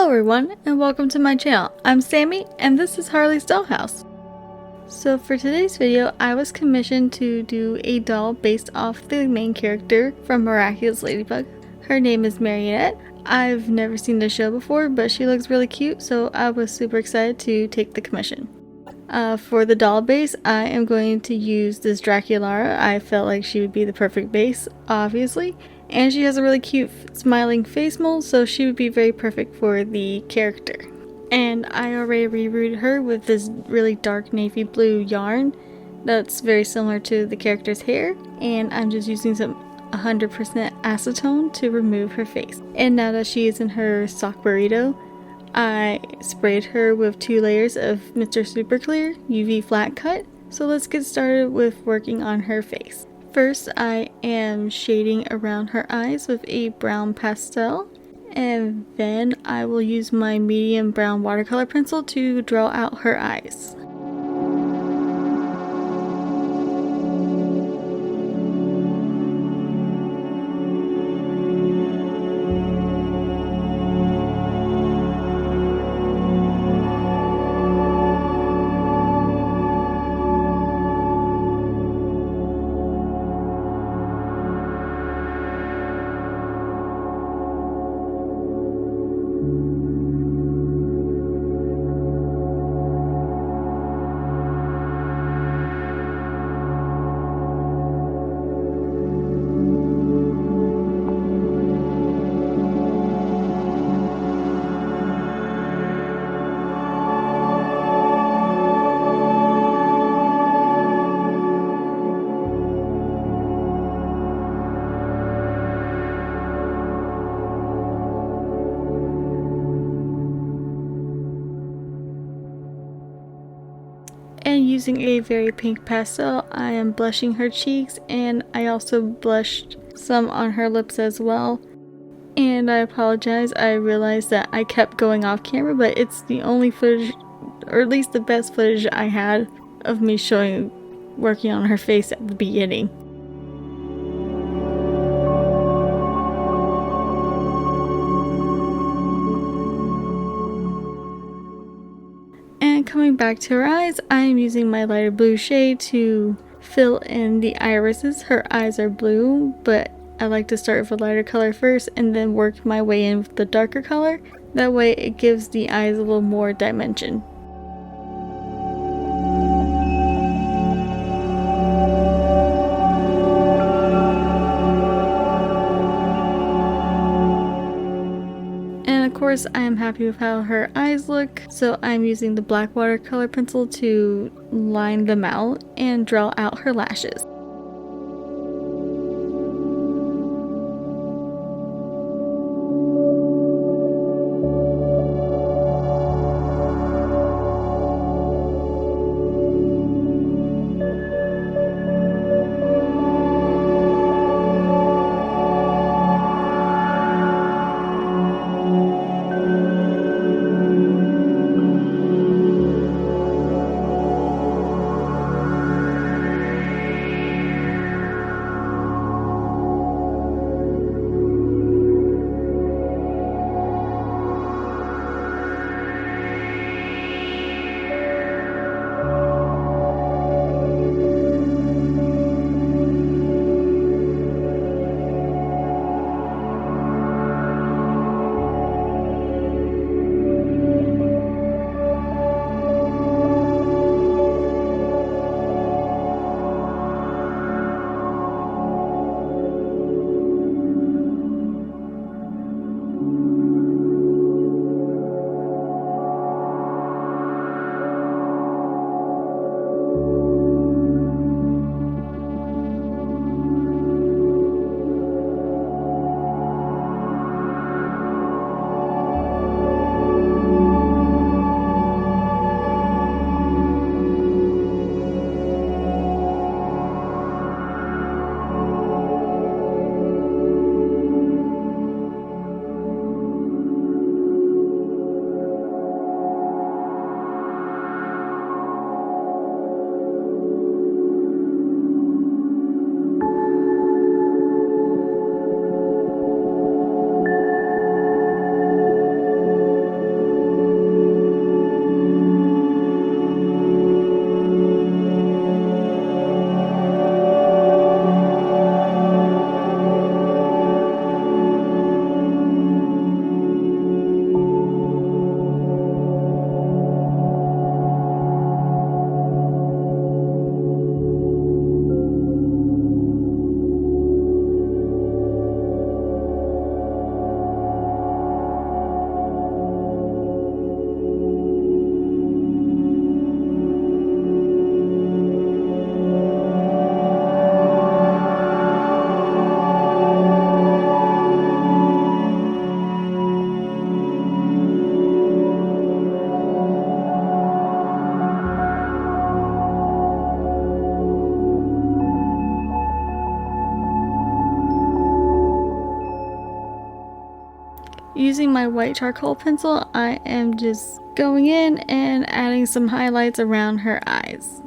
Hello everyone, and welcome to my channel. I'm Sammy, and this is Harley's Dollhouse. So for today's video, I was commissioned to do a doll based off the main character from Miraculous Ladybug. Her name is Marinette. I've never seen the show before, but she looks really cute, so I was super excited to take the commission. For the doll base, I am going to use this Draculaura. I felt like she would be the perfect base, obviously. And she has a really cute smiling face mold, so she would be very perfect for the character. And I already rerouted her with this really dark navy blue yarn that's very similar to the character's hair. And I'm just using some 100% acetone to remove her face. And now that she is in her sock burrito, I sprayed her with 2 layers of Mr. Super Clear UV flat cut. So let's get started with working on her face. First, I am shading around her eyes with a brown pastel, and then I will use my medium brown watercolor pencil to draw out her eyes. And using a very pink pastel, I am blushing her cheeks, and I also blushed some on her lips as well. And I apologize, I realized that I kept going off camera, but it's the only footage, or at least the best footage I had of me working on her face at the beginning. Coming back to her eyes, I am using my lighter blue shade to fill in the irises. Her eyes are blue, but I like to start with a lighter color first and then work my way in with the darker color. That way it gives the eyes a little more dimension. Of course, I am happy with how her eyes look, so I'm using the black watercolor pencil to line them out and draw out her lashes. Using my white charcoal pencil, I am just going in and adding some highlights around her eyes.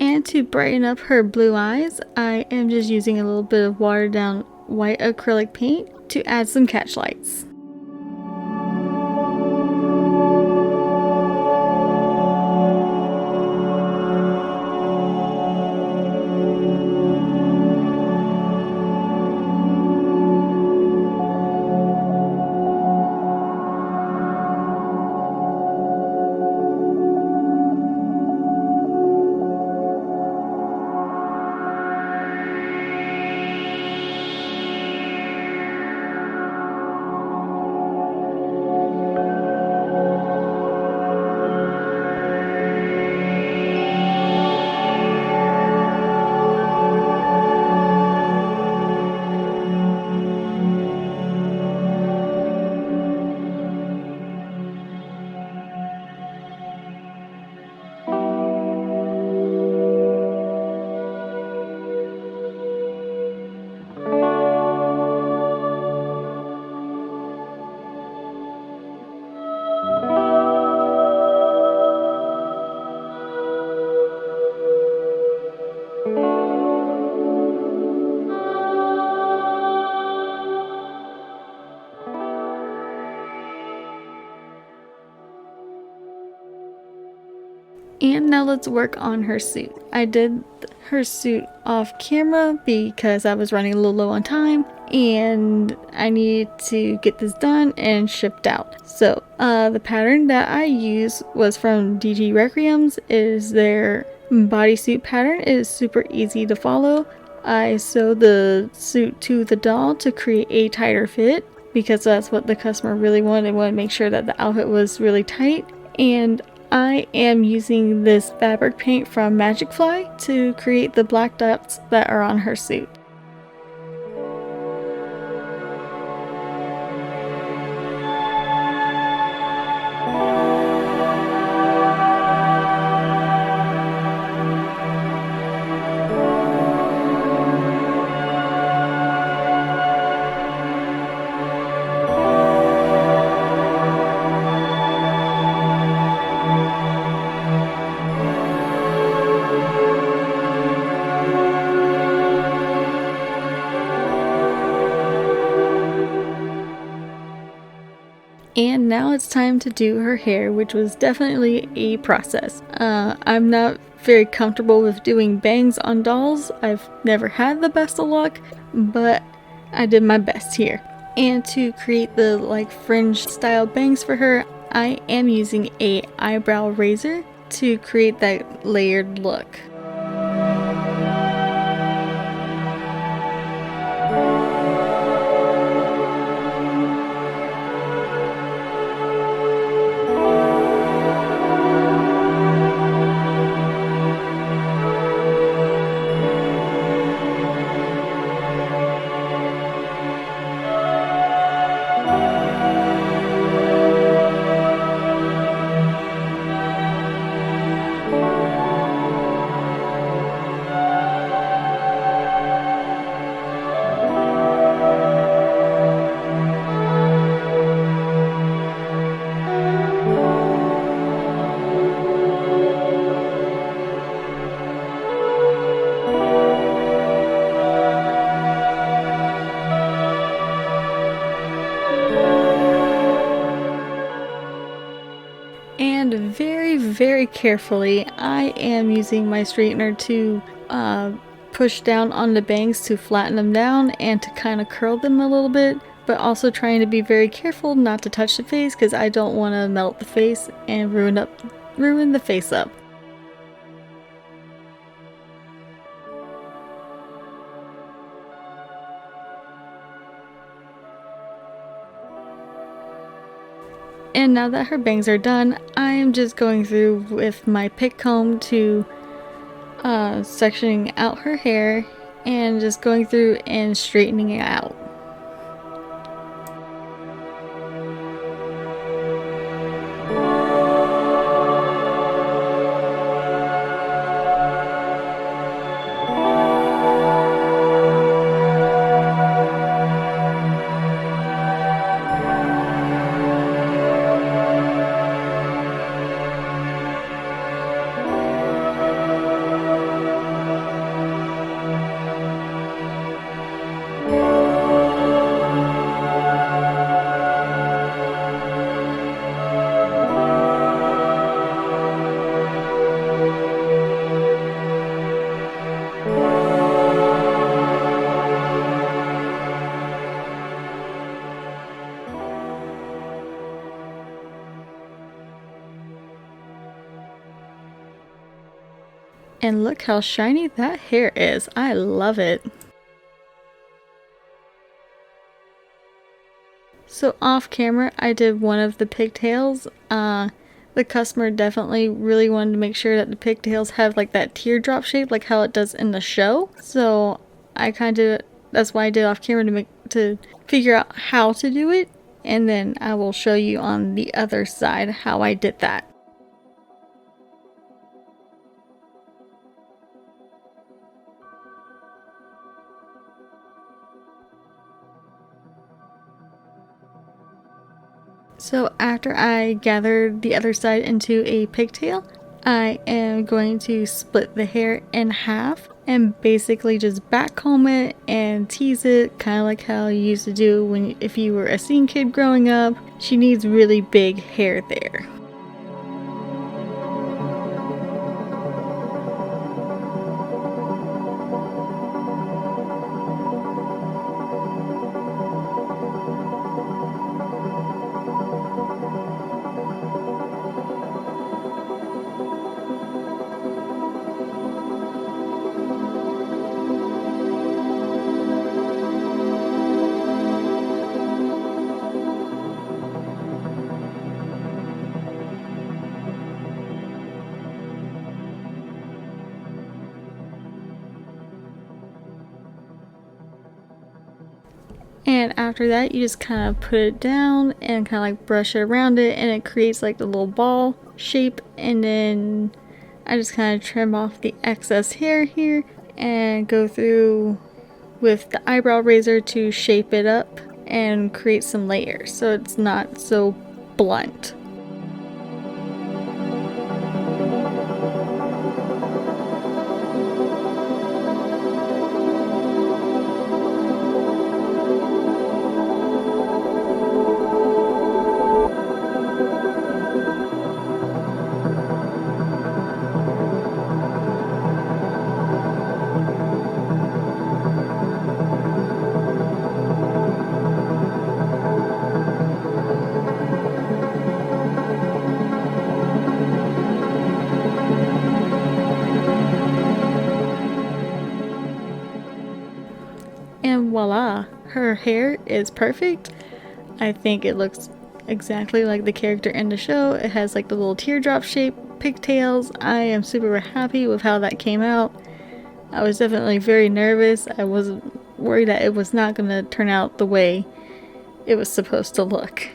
And to brighten up her blue eyes, I am just using a little bit of watered down white acrylic paint to add some catch lights. And now let's work on her suit. I did her suit off camera because I was running a little low on time and I needed to get this done and shipped out. So the pattern that I used was from DG Requiem's. It is their bodysuit pattern. It is super easy to follow. I sewed the suit to the doll to create a tighter fit because that's what the customer really wanted. They wanted to make sure that the outfit was really tight. And I am using this fabric paint from Magic Fly to create the black dots that are on her suit. And now it's time to do her hair, which was definitely a process. I'm not very comfortable with doing bangs on dolls. I've never had the best of luck, but I did my best here. And to create the fringe style bangs for her, I am using a eyebrow razor to create that layered look. very carefully, I am using my straightener to push down on the bangs to flatten them down and to kind of curl them a little bit, but also trying to be very careful not to touch the face because I don't want to melt the face and ruin the face up. And now that her bangs are done, I am just going through with my pick comb to sectioning out her hair and just going through and straightening it out. And look how shiny that hair is. I love it. So off camera, I did one of the pigtails. The customer definitely really wanted to make sure that the pigtails have like that teardrop shape, like how it does in the show. So that's why I did off camera to figure out how to do it. And then I will show you on the other side how I did that. So after I gathered the other side into a pigtail, I am going to split the hair in half and basically just backcomb it and tease it, kind of like how you used to do if you were a scene kid growing up. She needs really big hair there. And after that, you just kind of put it down and kind of like brush it around it, and it creates like the little ball shape. And then I just kind of trim off the excess hair here and go through with the eyebrow razor to shape it up and create some layers so it's not so blunt. And voila, her hair is perfect. I think it looks exactly like the character in the show. It has like the little teardrop shape pigtails. I am super happy with how that came out. I was definitely very nervous. I was worried that it was not going to turn out the way it was supposed to look.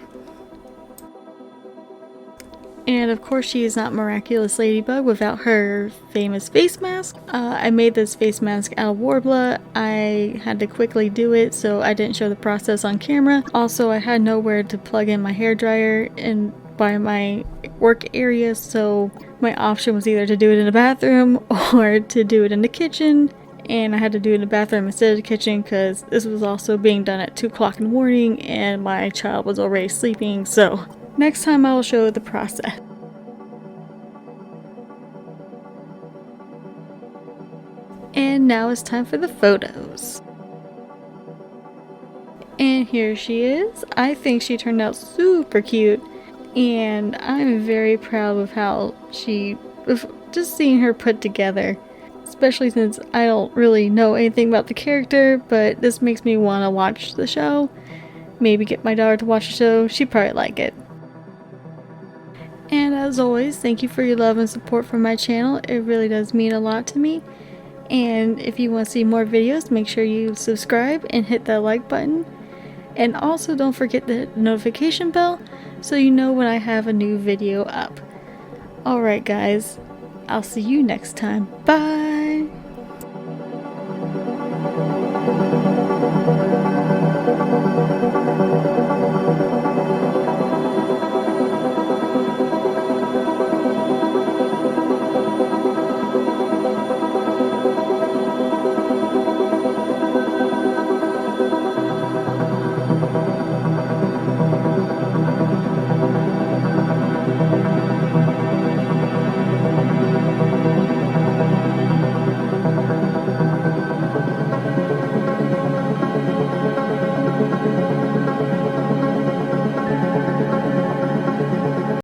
And of course she is not Miraculous Ladybug without her famous face mask. I made this face mask out of Warbler. I had to quickly do it, so I didn't show the process on camera. Also, I had nowhere to plug in my hairdryer by my work area, so my option was either to do it in the bathroom or to do it in the kitchen. And I had to do it in the bathroom instead of the kitchen because this was also being done at 2 o'clock in the morning and my child was already sleeping, so next time I will show the process. And now it's time for the photos. And here she is. I think she turned out super cute, and I'm very proud of how just seeing her put together, especially since I don't really know anything about the character, but this makes me want to watch the show. Maybe get my daughter to watch the show. She'd probably like it. And as always, thank you for your love and support for my channel. It really does mean a lot to me. And if you want to see more videos, make sure you subscribe and hit that like button. And also don't forget the notification bell so you know when I have a new video up. Alright guys, I'll see you next time. Bye!